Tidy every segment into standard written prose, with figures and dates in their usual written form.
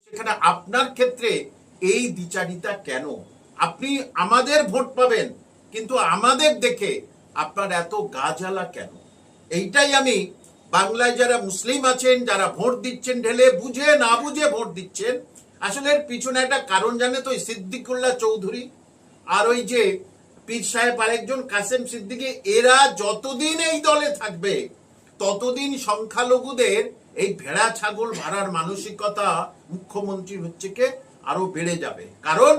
সেখানে আপনার ক্ষেত্রে এই দ্বিচারিতা কেন? আপনি আমাদের ভোট পাবেন, কিন্তু আমাদের দেখে আপনার এত গা জ্বালা কেন? এইটাই আমি বাংলায় যারা মুসলিম আছেন, যারা ভোট দিচ্ছেন ঢেলে, বুঝে না বুঝে ভোট দিচ্ছেন, আসলে এর পিছনে একটা কারণ জানে তো, সিদ্দিকুল্লাহ চৌধুরী আর ওই যে পীর সাহেব আরেকজন কাসেম সিদ্দিকী, এরা যতদিন এই দলে থাকবে ততদিন সংখ্যালঘুদের এই ভেড়া ছাগল ভাড়ার মানসিকতা মুখ্যমন্ত্রী হচ্ছে কে আরো বেড়ে যাবে। কারণ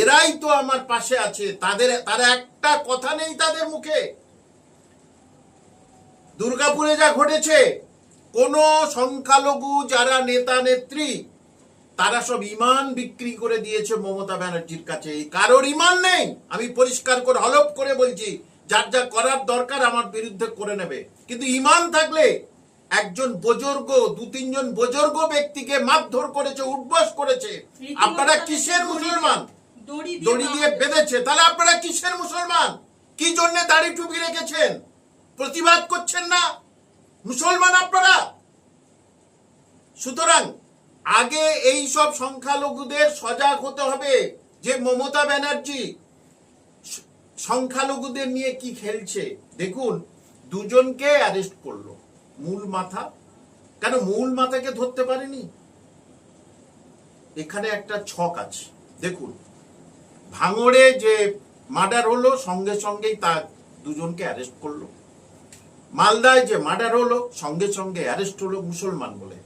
এরাই তো আমার পাশে আছে, তারা একটা কথা নেই তাদের মুখে। দুর্গাপুরে যা ঘটেছে, কোন সংখ্যালঘু যারা নেতা নেত্রী তারা সব ইমান বিক্রি করে দিয়েছে মমতা ব্যানার্জির কাছে। কারোর ইমান নেই, আমি পরিষ্কার করে হলফ করে বলছি, যার যা করার দরকার আমার বিরুদ্ধে করে নেবে, কিন্তু ইমান থাকলে একজন বুজুর্গ, দু তিনজন বুজুর্গ ব্যক্তিকে মারধর করেছে, উঠবস করেছে, আপনারা কিসের মুসলমান? দড়ি দিয়ে বেঁধেছে, তাহলে আপনারা কিসের মুসলমান? কি জন্য দাড়ি টুপি রেখেছেন? প্রতিবাদ করছেন না? মুসলমান আপনারা? সুতরাং আগে এই সব সংখ্যালঘুদের সজাগ হতে হবে যে মমতা ব্যানার্জি সংখ্যালঘুদের নিয়ে কি খেলছে। দেখুন, দুজনকে অ্যারেস্ট করলো, মূল মাথা কেন মূল মাথাকে ধরতে পারেনি? এখানে একটা ছক আছে। দেখুন, ভাঙড়ে যে মার্ডার হলো সঙ্গে সঙ্গেই তার দুজনকে অ্যারেস্ট করলো। মালদায় যে মার্ডার হলো সঙ্গে সঙ্গে অ্যারেস্ট হলো মুসলমান বলে।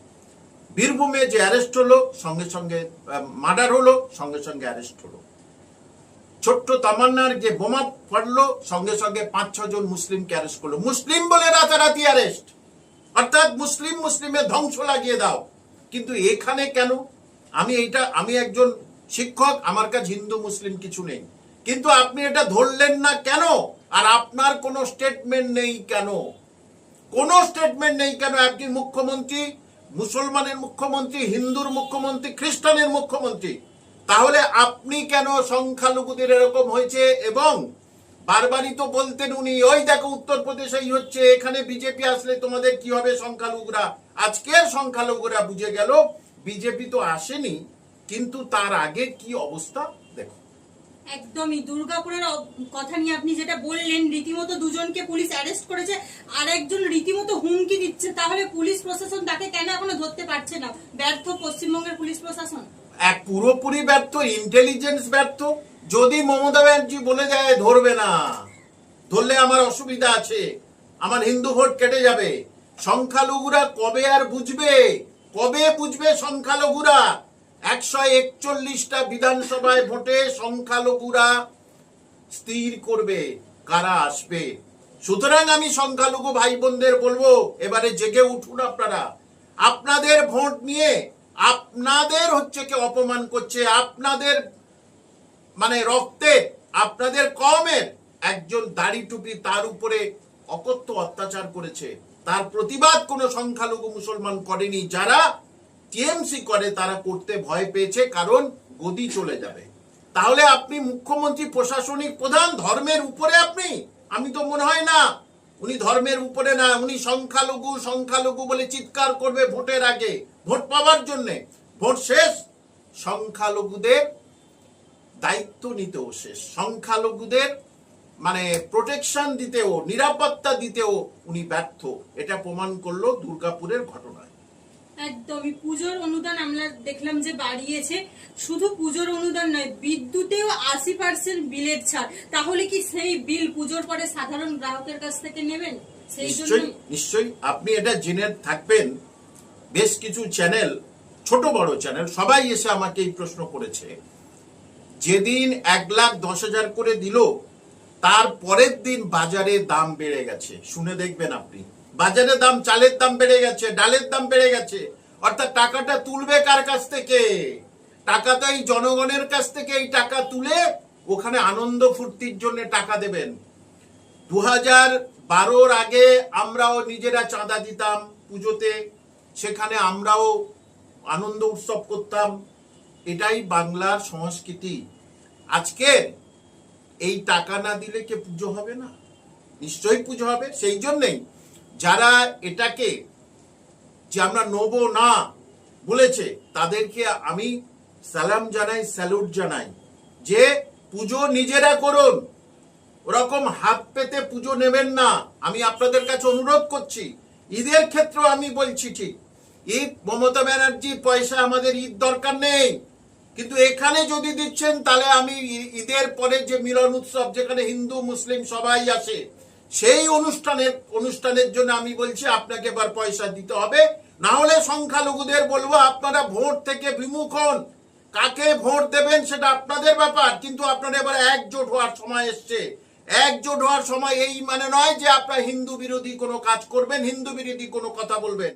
বীরভূমে যে অ্যারেস্ট হলো সঙ্গে সঙ্গে মার্ডার হলো, সঙ্গে সঙ্গে অ্যারেস্ট হলো। ছোট্ট তামান্নার যে বোমা ফাটলো সঙ্গে সঙ্গে 5-6 জন মুসলিমকে অ্যারেস্ট করলো। মুসলিম বলে রাতারাতি অ্যারেস্ট, অর্থাৎ মুসলিমের ধ্বংস লাগিয়ে দাও। কিন্তু এখানে কেন? আমি একজন শিক্ষক, আমার কাছে হিন্দু মুসলিম কিছু নেই, কিন্তু আপনি এটা ধরলেন না কেন? আর আপনার কোনো স্টেটমেন্ট নেই কেন? কোনো স্টেটমেন্ট নেই কেন? একজন মুখ্যমন্ত্রী, মুসলমানের মুখ্যমন্ত্রী, হিন্দুর মুখ্যমন্ত্রী, খ্রিস্টানের মুখ্যমন্ত্রী, তাহলে আপনি কেন সংখ্যালঘুদের এরকম হয়েছে? এবং বারবারই তো বলতেন উনি, ওই দেখো উত্তরপ্রদেশেই হচ্ছে, এখানে বিজেপি আসলে তোমাদের কি হবে সংখ্যালঘুরা। আজকের সংখ্যালঘুরা বুঝে গেল বিজেপি তো আসেনি, কিন্তু তার আগে কি অবস্থা দেখো। একদমই দুর্গাপুরের কথা নিয়ে আপনি যেটা বললেন, রীতিমতো দুজনকে পুলিশ অ্যারেস্ট করেছে, আর একজন রীতিমতো হুমকি দিচ্ছে, তাহলে পুলিশ প্রশাসন তাকে কেন এখনো ধরতে পারছে না? ব্যর্থ পশ্চিমবঙ্গের পুলিশ প্রশাসন, এক পুরোপুরি ব্যর্থ, ইন্টেলিজেন্স ব্যর্থ। যদি মমতা ব্যানার্জি বলে যায় ধরবে না, ধরলে আমার অসুবিধা আছে, আমার হিন্দু ভোট কেটে যাবে, সংখ্যালঘুরা কবে আর বুঝবে? কবে বুঝবে সংখ্যালঘুরা? 141টা বিধানসভায় ভোটে সংখ্যালঘুরা স্থির করবে কারা আসবে। সুতরাং আমি সংখ্যালঘু ভাই বোনদের বলবো, এবারে জেগে উঠুন আপনারা। আপনাদের ভোট নিয়ে আপনাদের হচ্ছে কে অপমান করছে, আপনাদের মানে রক্তে, আপনাদের কমের একজন দাড়ি টুপি তার উপরে অকথ্য অত্যাচার করেছে, তার প্রতিবাদ কোনো সংখ্যালঘু মুসলমান করেনি। যারা টিএমসি করে তারা করতে ভয় পেয়েছে, কারণ গদি চলে যাবে। তাহলে আপনি মুখ্যমন্ত্রী, প্রশাসনিক প্রধান, ধর্মের উপরে আপনি? আমি তো মনে হয় না উনি ধর্মের উপরে না, উনি সংখ্যালঘু সংখ্যালঘু বলে চিৎকার করবে ভোটের আগে, ভোট পাওয়ার জন্য। ভোট শেষ, সংখ্যালঘুদের দায়িত্ব নিতেও শেষ, সংখ্যালঘুদের মানে প্রোটেকশন দিতেও, নিরাপত্তা দিতেও উনি ব্যর্থ। এটা প্রমাণ করলো দুর্গাপুরের ঘটনায়। একদমই। পুজোর অনুদান আমরা দেখলাম যে বাড়িয়েছে, শুধু পুজোর অনুদান নয়, বিদ্যুতেও 80% বিলের ছাড়। তাহলে কি সেই বিল পুজোর পরে সাধারণ গ্রাহকের কাছ থেকে নেবেন? নিশ্চয়ই আপনি এটা জেনে থাকবেন। বেশ কিছু চ্যানেল, ছোট বড় চ্যানেল, সবাই এসে আমাকে এই প্রশ্ন করেছে। যেদিন 1,10,000 করে দিল, তার পরের দিন বাজারে দাম বেড়ে গেছে। শুনে দেখবেন আপনি, বাজারে দাম, চালের দাম বেড়ে গেছে, ডালের দাম বেড়ে গেছে। অর্থাৎ টাকাটা তুলবে কার কাছ থেকে? টাকা তো এই জনগণের কাছ থেকে। এই টাকা তুলে ওখানে আনন্দ ফুর্তির জন্য টাকা দেবেন। 2012-র আগে আমরাও নিজেরা চাঁদা দিতাম পুজোতে, সেখানে আমরাও আনন্দ উৎসব করতাম। এটাই বাংলার সংস্কৃতি। আজকে এই টাকা না দিলে কে পুজো হবে না? নিশ্চয়ই পুজো হবে। সেই জন্যই যারা এটাকে যে আমরা নেবো না, বলেছে তাদেরকে আমি সালাম জানাই, স্যালুট জানাই যে পুজো নিজেরা করুন, ওরকম হাত পেতে পুজো নেবেন না। আমি আপনাদের কাছে অনুরোধ করছি, ঈদের ক্ষেত্রে আমি বলছি ঠিক, ঈদ মমতা ব্যানার্জির পয়সা আমাদের ঈদ দরকার নেই, কিন্তু এখানে যদি দিচ্ছেন তাহলে আমি ঈদের পরে যে মিলন উৎসব যেখানে হিন্দু মুসলিম সবাই আসে সেই অনুষ্ঠানের জন্য আমি বলছি আপনাকে এবার পয়সা দিতে হবে, না হলে সংখ্যালঘুদের বলবো আপনারা ভোট থেকে বিমুখ হন। কাকে ভোট দেবেন সেটা আপনাদের ব্যাপার, কিন্তু আপনারা এবার একজোট হওয়ার সময় এসছে। একজোট হওয়ার সময় এই মানে নয় যে আপনারা হিন্দু বিরোধী কোনো কাজ করবেন, হিন্দু বিরোধী কোনো কথা বলবেন।